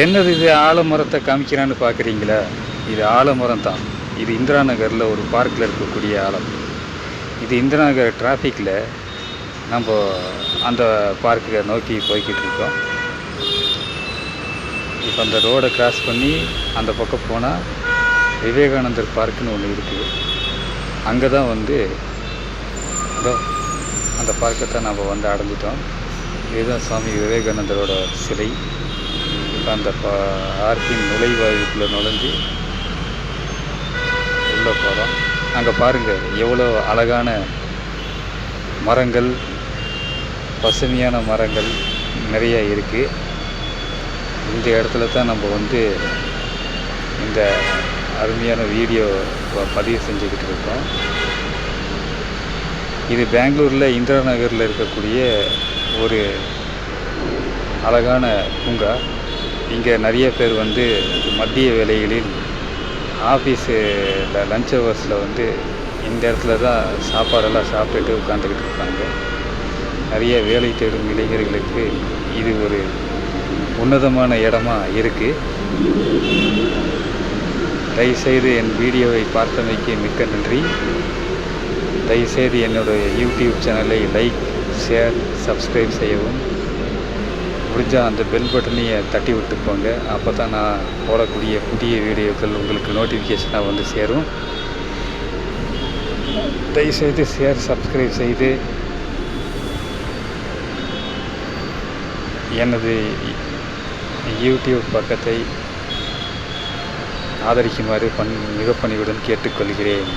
என்னது இது ஆலமரத்தை காமிக்கிறான்னு பார்க்குறீங்களா? இது ஆலமரம் தான். இது இந்திரா நகரில் ஒரு பார்க்கில் இருக்கக்கூடிய ஆலம். இது இந்திரா நகர் டிராஃபிக்கில் நம்ம அந்த பார்க்கை நோக்கி போய்கிட்டு இருக்கோம். இப்போ அந்த ரோடை கிராஸ் பண்ணி அந்த பக்கம் போனால் விவேகானந்தர் பார்க்குன்னு ஒன்று இருக்குது. அங்கே தான் வந்து இதோ அந்த பார்க்கை தான் நம்ம வந்து அடைஞ்சிட்டோம். இதுதான் சுவாமி விவேகானந்தரோட சிலை. இப்போ அந்த பார்க்கின் நுழைவாயுக்குள்ளே நுழைஞ்சி உள்ளே போகிறோம். அங்கே பாருங்கள் எவ்வளோ அழகான மரங்கள், பசுமையான மரங்கள் நிறைய இருக்குது. இந்த இடத்துல தான் நம்ம வந்து இந்த அருமையான வீடியோ பதிவு செஞ்சுக்கிட்டு இருக்கோம். இது பெங்களூரில் இந்திரா நகரில் இருக்கக்கூடிய ஒரு அழகான பூங்கா. இங்கே நிறைய பேர் வந்து மதிய வேளைகளில் ஆஃபீஸு லஞ்ச் ஹவர்ஸில் வந்து இந்த இடத்துல தான் சாப்பாடெல்லாம் சாப்பிட்டுட்டு உட்காந்துக்கிட்டு இருப்பாங்க. நிறைய வேலை தேடும் இளைஞர்களுக்கு இது ஒரு உன்னதமான இடமா இருக்குது. தயவுசெய்து என் வீடியோவை பார்த்தமைக்கு மிக்க நன்றி. தயவுசெய்து என்னோடய யூடியூப் சேனலை லைக், ஷேர், சப்ஸ்கிரைப் செய்யவும். முடிஞ்சால் அந்த பெல் பட்டனையை தட்டி விட்டு போங்க. அப்போ தான் நான் போடக்கூடிய புதிய வீடியோக்கள் உங்களுக்கு நோட்டிஃபிகேஷனாக வந்து சேரும். தயவுசெய்து ஷேர், சப்ஸ்கிரைப் செய்து எனது யூடியூப் பக்கத்தை ஆதரிக்குமாறு மிக பணிவுடன் கேட்டுக்கொள்கிறேன்.